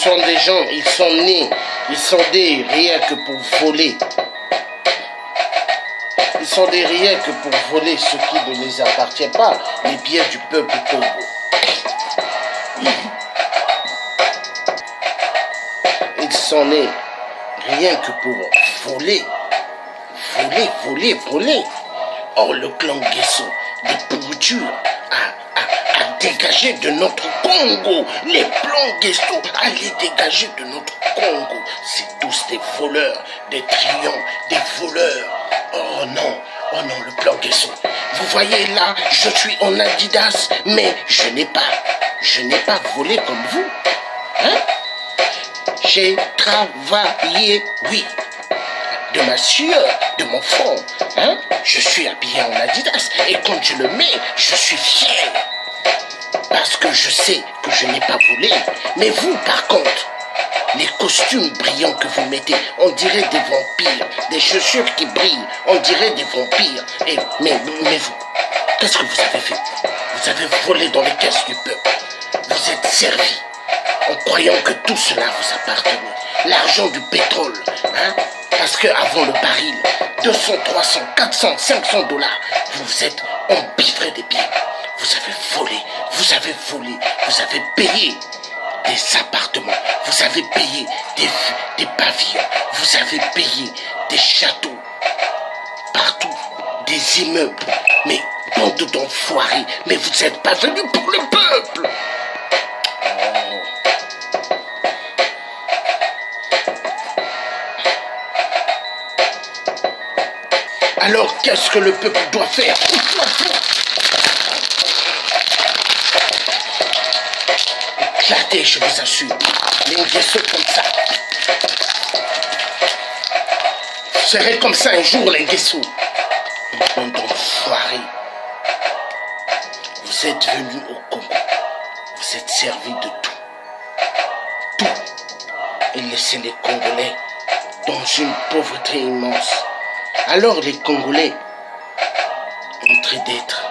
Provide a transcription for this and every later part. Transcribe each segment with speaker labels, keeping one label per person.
Speaker 1: sont des gens, ils sont nés, ils sont des rien que pour voler. Ils sont des rien que pour voler ce qui ne les appartient pas, les biens du peuple Congo. Ils sont nés rien que pour voler. Voler. Or, le clan Guesso, de pourriture, a dégagé de notre Congo. Les plans Guesso à les dégager de notre Congo. C'est tous des voleurs, des triants, des voleurs. Oh non, le plan Guesso. Vous voyez là, je suis en Adidas, mais je n'ai pas volé comme vous. Hein? J'ai travaillé, oui. De ma sueur, de mon front. Hein? Je suis habillé en Adidas et quand je le mets, je suis fier. Parce que je sais que je n'ai pas volé. Mais vous, par contre, les costumes brillants que vous mettez, on dirait des vampires. Des chaussures qui brillent, on dirait des vampires. Mais vous, qu'est-ce que vous avez fait? Vous avez volé dans les caisses du peuple. Vous êtes servi en croyant que tout cela vous appartenait. L'argent du pétrole, hein? Parce qu'avant le baril, 200, 300, 400, 500 dollars, vous vous êtes empiffré des biens. Vous avez volé, vous avez payé des appartements, vous avez payé des pavillons, vous avez payé des châteaux, partout, des immeubles. Mais bande d'enfoirés, mais vous n'êtes pas venus pour le peuple. Alors, qu'est-ce que le peuple doit faire? Éclatez, je vous assure. Les Nguesso comme ça. Vous serez comme ça un jour, les Nguesso. Bande d'enfoirés. Vous êtes venus au Congo. Vous êtes servis de tout. Et laissez les Congolais dans une pauvreté immense. Alors les Congolais, en train d'être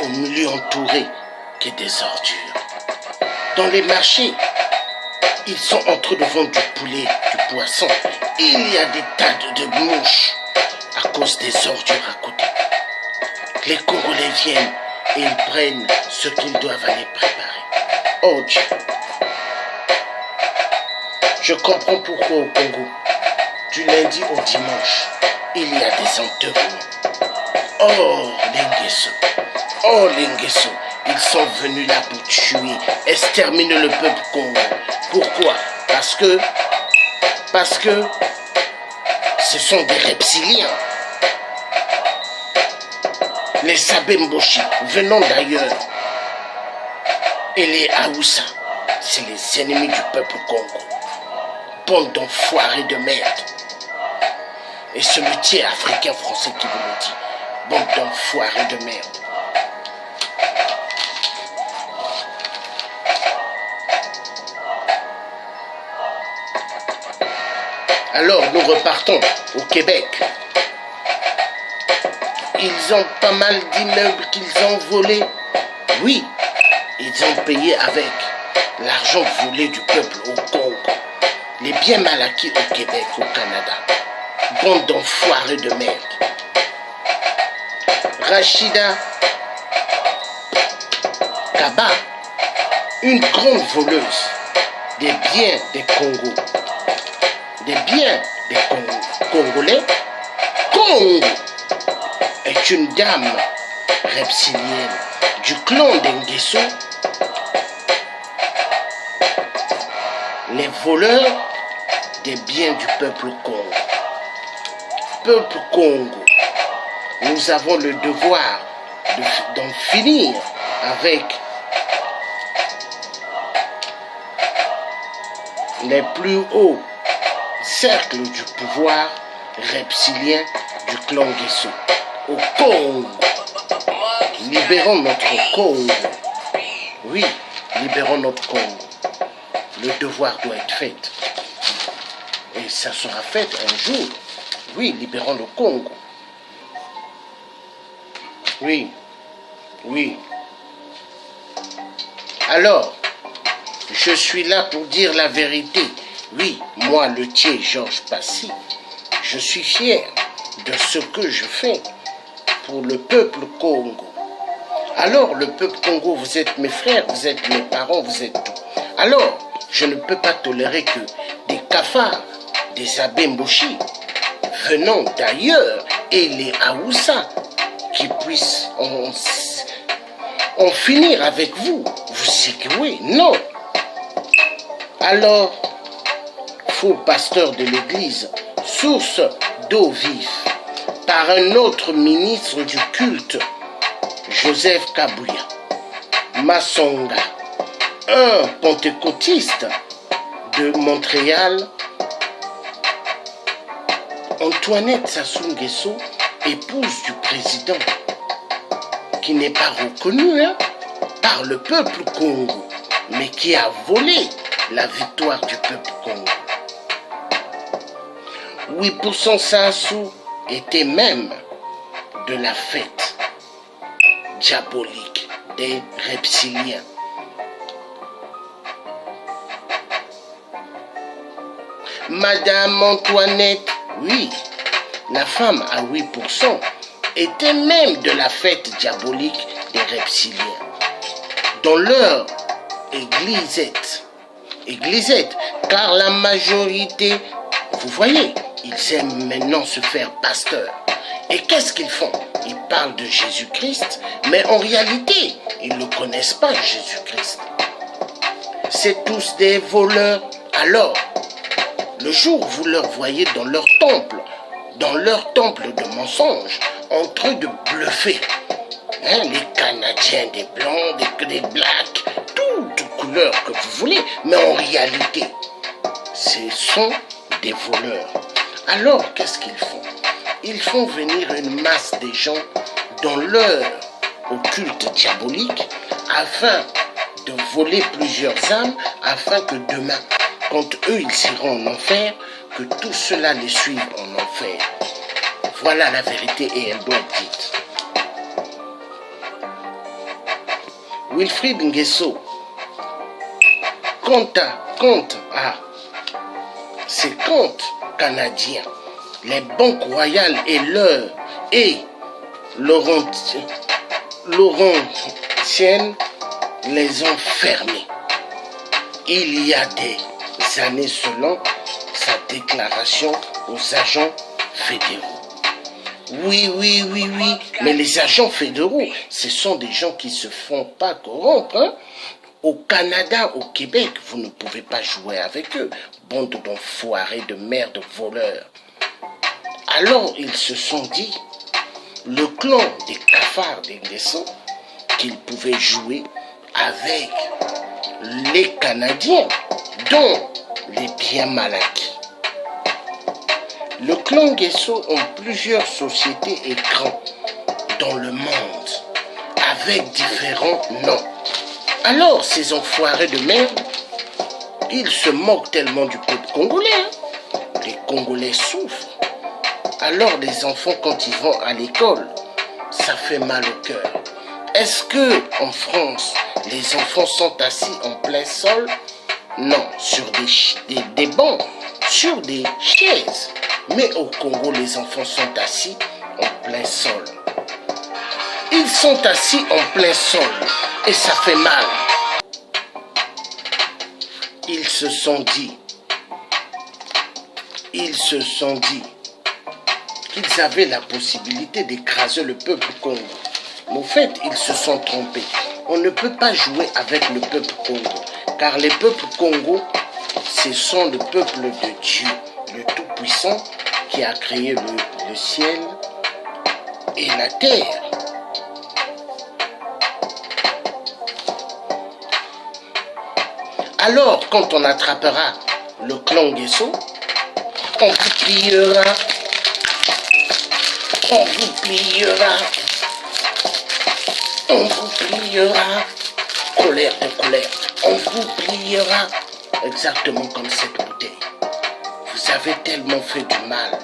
Speaker 1: au milieu entouré que des ordures. Dans les marchés, ils sont en train de vendre du poulet, du poisson. Il y a des tas de mouches à cause des ordures à côté. Les Congolais viennent et ils prennent ce qu'ils doivent aller préparer. Oh Dieu! Je comprends pourquoi au Congo, du lundi au dimanche, il y a des enterrements. Oh, les Nguesso, ils sont venus là pour tuer, exterminer le peuple Congo. Pourquoi? Parce que ce sont des reptiliens. Les Abemboshi, venant d'ailleurs, et les Haoussa, c'est les ennemis du peuple Congo. Bande d'enfoirés de merde. Et ce métier africain français qui vous le dit. Bande d'enfoirés de merde. Alors nous repartons au Québec. Ils ont pas mal d'immeubles qu'ils ont volés. Oui, ils ont payé avec l'argent volé du peuple au Congo. Les biens mal acquis au Québec, au Canada. Bande d'enfoirés de merde. Rachida Kaba, une grande voleuse des biens des Congos. Des biens des Congolais. Congo est une dame reptilienne du clan des Nguesso. Les voleurs des biens du peuple Congo. Peuple Congo, nous avons le devoir d'en finir avec les plus hauts cercles du pouvoir reptilien du clan Nguesso. Au Congo, libérons notre Congo. Oui, libérons notre Congo. Le devoir doit être fait. Et ça sera fait un jour. Oui, libérons le Congo. Oui. Alors, je suis là pour dire la vérité. Oui, moi, le Thier Georges Passy, je suis fier de ce que je fais pour le peuple Congo. Alors, le peuple Congo, vous êtes mes frères, vous êtes mes parents, vous êtes tout. Alors, je ne peux pas tolérer que des cafards, des Abemboshi, venant d'ailleurs, et les Haoussa, qui puissent en finir avec vous. Vous sécuez, non. Alors, faux pasteur de l'église, source d'eau vive, par un autre ministre du culte, Joseph Kabouya, Massonga, un pentecôtiste de Montréal, Antoinette Sassou Nguesso, épouse du président, qui n'est pas reconnue par le peuple Congo, mais qui a volé la victoire du peuple Congo. 8% Sassou était même de la fête diabolique des reptiliens. Madame Antoinette, oui, la femme à 8%, était même de la fête diabolique des reptiliens. Dans leur églisette, car la majorité, vous voyez, ils aiment maintenant se faire pasteur. Et qu'est-ce qu'ils font? Ils parlent de Jésus-Christ, mais en réalité, ils ne connaissent pas Jésus-Christ. C'est tous des voleurs. Alors, le jour où vous leur voyez dans leur temple de mensonges, en train de bluffer, les Canadiens, des blancs, des blacks, toutes couleurs que vous voulez, mais en réalité, ce sont des voleurs. Alors, qu'est-ce qu'ils font? Ils font venir une masse de gens dans leur occulte diabolique afin de voler plusieurs âmes, afin que demain, quand eux ils iront en enfer, que tout cela les suive en enfer. Voilà la vérité et elle doit être dite. Wilfrid Nguesso, compte à ces comptes canadiens, les banques royales et l'heure et Laurentienne les ont fermés. Il y a des années selon sa déclaration aux agents fédéraux. Oui, mais les agents fédéraux, ce sont des gens qui ne se font pas corrompre. Au Canada, au Québec, vous ne pouvez pas jouer avec eux. Bande d'enfoirés, de merde, de voleurs. Alors, ils se sont dit, le clan des cafards des Nguesso, qu'ils pouvaient jouer avec les Canadiens, dont les biens mal acquis. Le clan Nguesso ont plusieurs sociétés et clans dans le monde, avec différents noms. Alors, ces enfoirés de merde, ils se moquent tellement du peuple congolais. Les Congolais souffrent. Alors, les enfants, quand ils vont à l'école, ça fait mal au cœur. Est-ce que en France, les enfants sont assis en plein sol? Non, sur des bancs, sur des chaises. Mais au Congo, les enfants sont assis en plein sol. Ils sont assis en plein sol et ça fait mal. Ils se sont dit qu'ils avaient la possibilité d'écraser le peuple Congo. Mais au fait, ils se sont trompés. On ne peut pas jouer avec le peuple Congo, car les peuples Congo, ce sont le peuple de Dieu, le Tout-Puissant, qui a créé le ciel et la terre. Alors, quand on attrapera le clan Nguesso, on vous pliera. On vous pliera. On vous pliera. Colère de colère. On vous pliera. Exactement comme cette bouteille. Vous avez tellement fait du mal.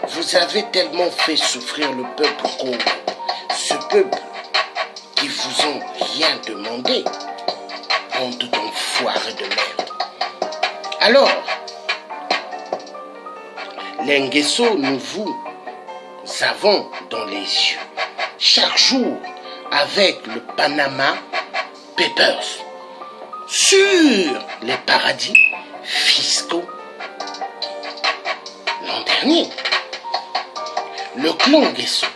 Speaker 1: Vous avez tellement fait souffrir le peuple Congo. Ce peuple qui vous ont rien demandé. Bande d'enfants. d'enfoirés de merde. Alors, les Nguesso, nous vous avons dans les yeux chaque jour avec le Panama Papers sur les paradis fiscaux. L'an dernier, le clan Nguesso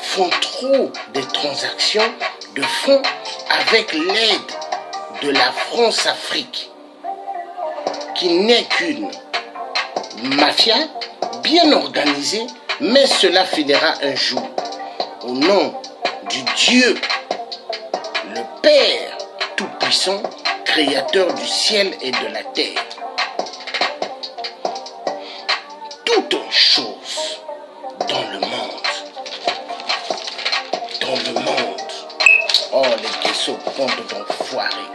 Speaker 1: font trop de transactions de fonds avec l'aide de la France-Afrique, qui n'est qu'une mafia bien organisée, mais cela finira un jour au nom du Dieu, le Père Tout-Puissant, Créateur du ciel et de la terre. Toute chose dans le monde, oh les Nguesso, bande d'enfoirés.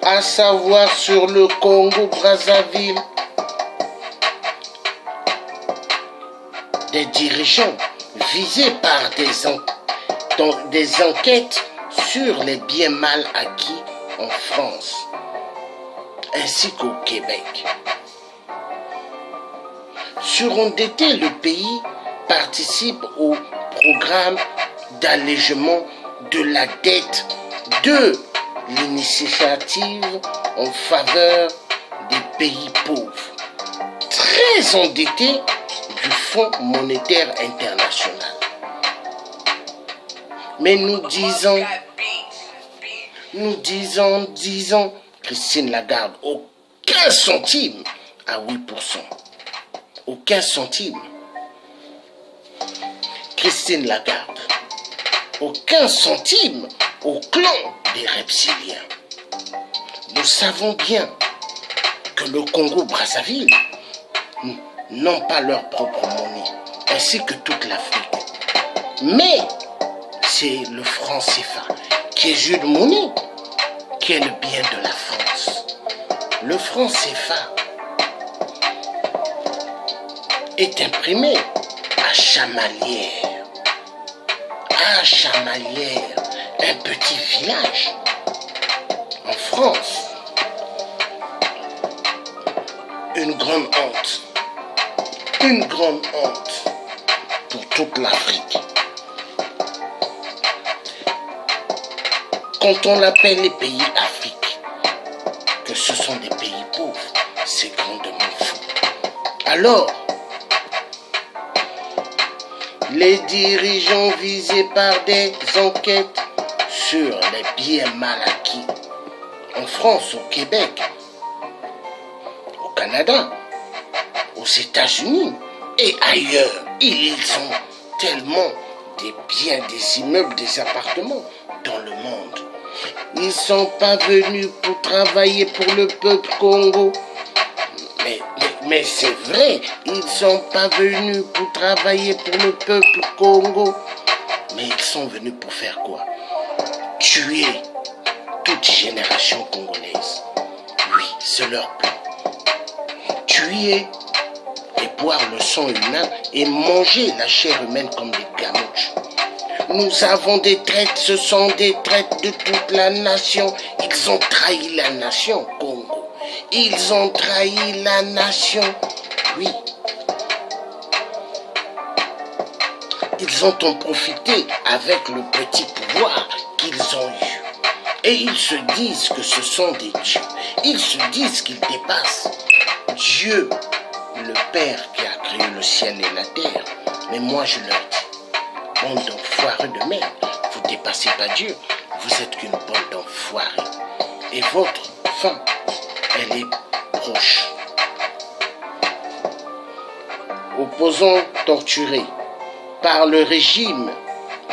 Speaker 1: À savoir sur le Congo-Brazzaville, des dirigeants visés par des enquêtes sur les biens mal acquis en France, ainsi qu'au Québec. Surendetté, le pays participe au programme d'allègement de la dette de l'initiative en faveur des pays pauvres, très endettés du Fonds monétaire international. Mais nous disons, Christine Lagarde, aucun centime à 8%. Aucun centime. Christine Lagarde, aucun centime au clan des reptiliens. Nous savons bien que le Congo-Brazzaville n'ont pas leur propre monnaie, ainsi que toute l'Afrique. Mais c'est le franc CFA qui est une monnaie, qui est le bien de la France. Le franc CFA est imprimé à Chamalières. À Chamalières, un petit village en France. Une grande honte. Une grande honte pour toute l'Afrique. Quand on appelle les pays africains que ce sont des pays pauvres, c'est grandement faux. Alors, les dirigeants visés par des enquêtes sur les biens mal acquis en France, au Québec, au Canada, aux États-Unis et ailleurs, ils ont tellement des biens, des immeubles, des appartements dans le monde. Ils ne sont pas venus pour travailler pour le peuple Congo. Mais c'est vrai, ils ne sont pas venus pour travailler pour le peuple Congo. Mais ils sont venus pour faire quoi? Tuer toute génération congolaise. Oui, c'est leur plan. Tuer et boire le sang humain et manger la chair humaine comme des gamouches. Nous avons des traites, ce sont des traites de toute la nation. Ils ont trahi la nation, Congo. Ils ont trahi la nation, oui. Ils ont en profité avec le petit pouvoir qu'ils ont eu. Et ils se disent que ce sont des dieux. Ils se disent qu'ils dépassent Dieu, le Père qui a créé le ciel et la terre. Mais moi je leur dis, bande d'enfoirés de merde, vous ne dépassez pas Dieu, vous êtes qu'une bande d'enfoirés. Et votre fin, elle est proche. Opposants torturés par le régime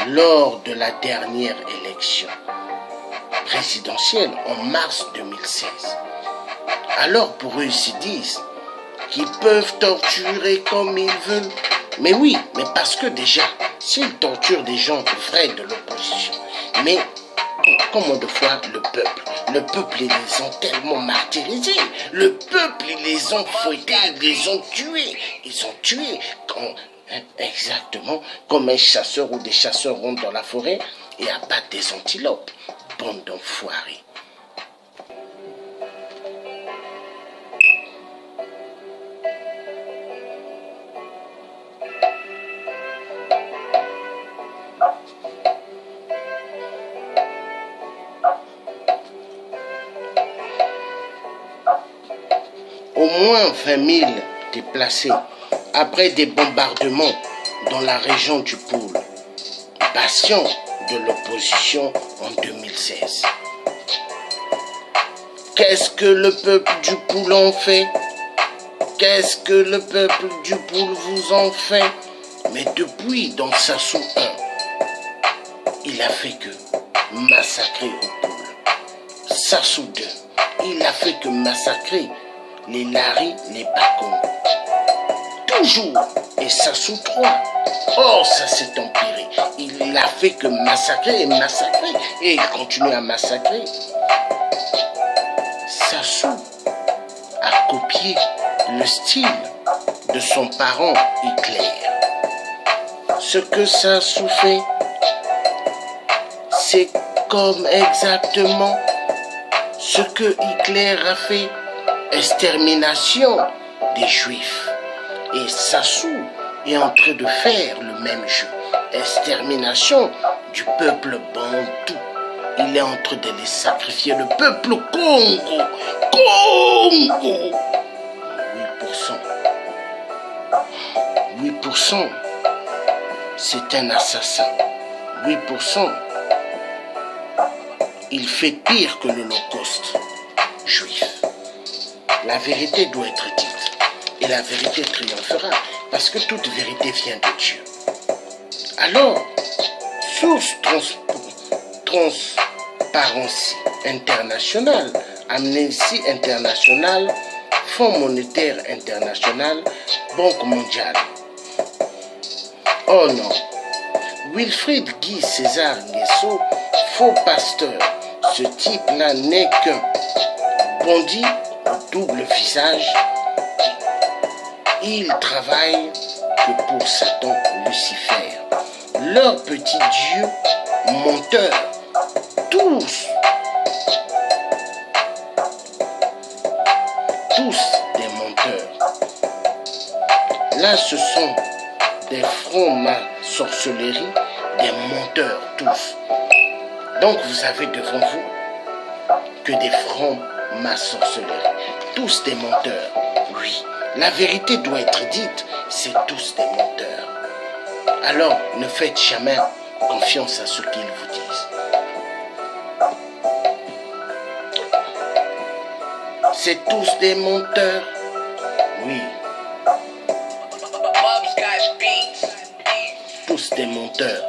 Speaker 1: lors de la dernière élection présidentielle en mars 2016. Alors pour eux, ils se disent qu'ils peuvent torturer comme ils veulent. Mais oui, mais parce que déjà, s'ils torturent des gens vrais de l'opposition, mais comment de fois le peuple Le peuple, ils les ont tellement martyrisés. Le peuple, ils les ont fouettés, ils les ont tués. Ils ont tué exactement comme un chasseur ou des chasseurs rentrent dans la forêt et abattent des antilopes. Bande d'enfoirés. Au moins 20 000 déplacés après des bombardements dans la région du Poul, bastion de l'opposition en 2016. Qu'est-ce que le peuple du Poul en fait? Qu'est-ce que le peuple du Poul vous en fait? Mais depuis, dans Sassou 1, il a fait que massacrer au Poul. Sassou 2, il a fait que massacrer les Lari, les Bakong. Toujours. Et Sassou 3. Oh, ça s'est empiré. Il a fait que massacrer et massacrer. Et il continue à massacrer. Sassou a copié le style de son parent Hitler. Ce que Sassou fait, c'est comme exactement ce que Hitler a fait. Extermination des Juifs. Et Sassou est en train de faire le même jeu. Extermination du peuple bantou. Il est en train de les sacrifier. Le peuple Congo. Congo. 8%. 8%. C'est un assassin. 8%. Il fait pire que l'Holocauste juif. La vérité doit être dite. Et la vérité triomphera. Parce que toute vérité vient de Dieu. Alors, source transparence internationale, Amnesty International, Fonds monétaire international, Banque mondiale. Oh non. Wilfried Guy César Nguesso, faux pasteur. Ce type-là n'est qu'un bandit au double visage. Il travaille que pour Satan Lucifer. Leur petit Dieu menteur. Tous des menteurs. Là, ce sont des francs-maçonneries, des menteurs tous. Donc, vous avez devant vous que des francs-maçonneries. Tous des menteurs, oui. La vérité doit être dite, c'est tous des menteurs. Alors, ne faites jamais confiance à ce qu'ils vous disent. C'est tous des menteurs, oui. Tous des menteurs.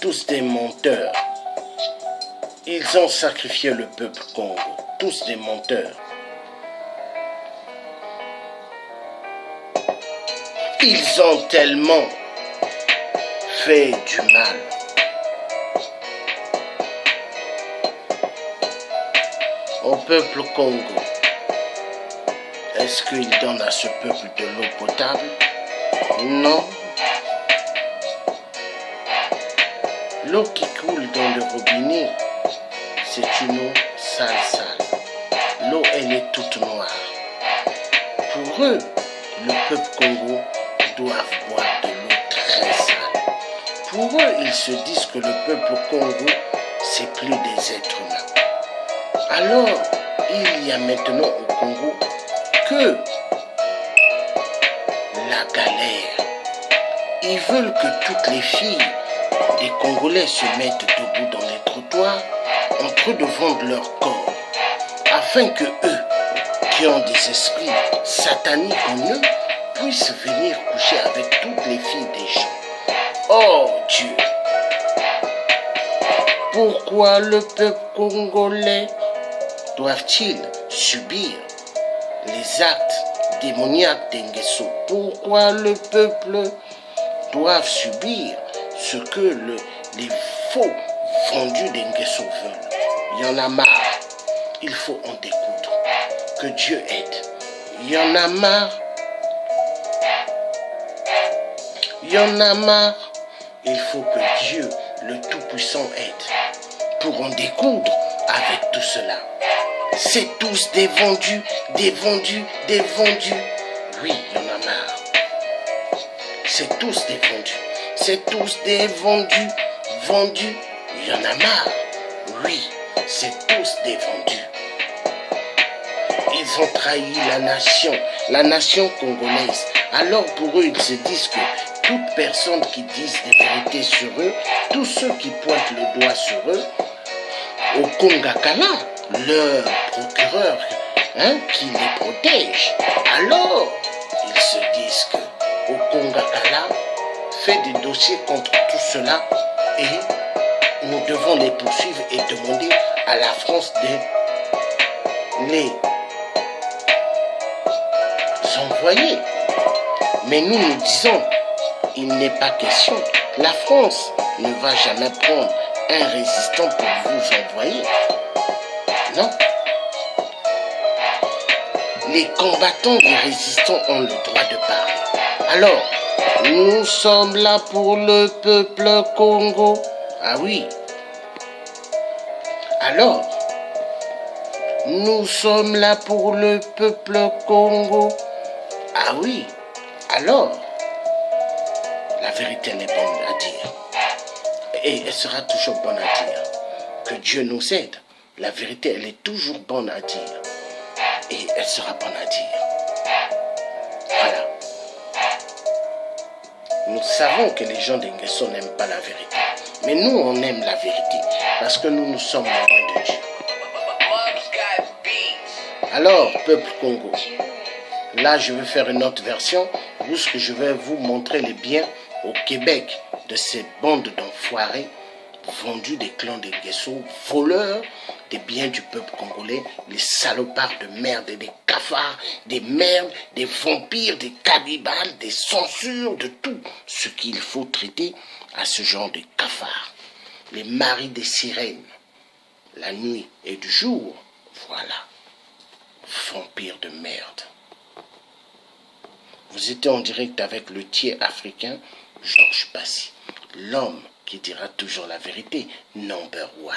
Speaker 1: Tous des menteurs. Ils ont sacrifié le peuple Congo. Tous des menteurs. Ils ont tellement fait du mal. Au peuple Congo. Est-ce qu'ils donnent à ce peuple de l'eau potable? Non. L'eau qui coule dans le robinet, c'est une eau sale. L'eau, elle est toute noire. Pour eux, le peuple Congo doivent boire de l'eau très sale. Pour eux, ils se disent que le peuple Congo, c'est plus des êtres humains. Alors, il y a maintenant au Congo que la galère. Ils veulent que toutes les filles des Congolais se mettent debout dans les trottoirs en train de vendre leur corps, afin que eux, qui ont des esprits sataniques en eux, puissent venir coucher avec toutes les filles des gens. Oh Dieu! Pourquoi le peuple congolais doivent-ils subir les actes démoniaques d'Nguesso? Pourquoi le peuple doit subir ce que les faux vendus d'Nguesso veulent? Il y en a marre. Il faut en découdre. Que Dieu aide. Il y en a marre. Il y en a marre. Il faut que Dieu, le Tout-Puissant, aide. Pour en découdre avec tout cela. C'est tous des vendus, des vendus, des vendus. Oui, il y en a marre. C'est tous des vendus. C'est tous des vendus, vendus. Il y en a marre. Oui, c'est tous des vendus. Ils ont trahi la nation congolaise. Alors pour eux, ils se disent que toute personne qui dise des vérités sur eux, tous ceux qui pointent le doigt sur eux, au Congakala, leur procureur qui les protège, alors ils se disent que au Congakala fait des dossiers contre tout cela et nous devons les poursuivre et demander à la France de les envoyer. Mais nous nous disons, il n'est pas question. La France ne va jamais prendre un résistant pour vous envoyer. Non. Les combattants, les résistants ont le droit de parler. Alors, nous sommes là pour le peuple Congo. Ah oui. Alors, nous sommes là pour le peuple Congo. Ah oui. Alors, la vérité, elle est bonne à dire. Et elle sera toujours bonne à dire. Que Dieu nous aide. La vérité, elle est toujours bonne à dire. Et elle sera bonne à dire. Voilà. Nous savons que les gens d'Inguesso n'aiment pas la vérité. Mais nous, on aime la vérité. Parce que nous sommes loin de Dieu. Alors, peuple Congo, là, je vais faire une autre version où je vais vous montrer les biens au Québec de ces bandes d'enfoirés vendus des clans des Guesso, voleurs des biens du peuple congolais, les salopards de merde et des cafards, des merdes, des vampires, des cannibales, des censures, de tout ce qu'il faut traiter à ce genre de cafards. Les maris des sirènes, la nuit et du jour, voilà, vampires de merde. Vous étiez en direct avec le tiers africain, Georges Passy, l'homme qui dira toujours la vérité, number one.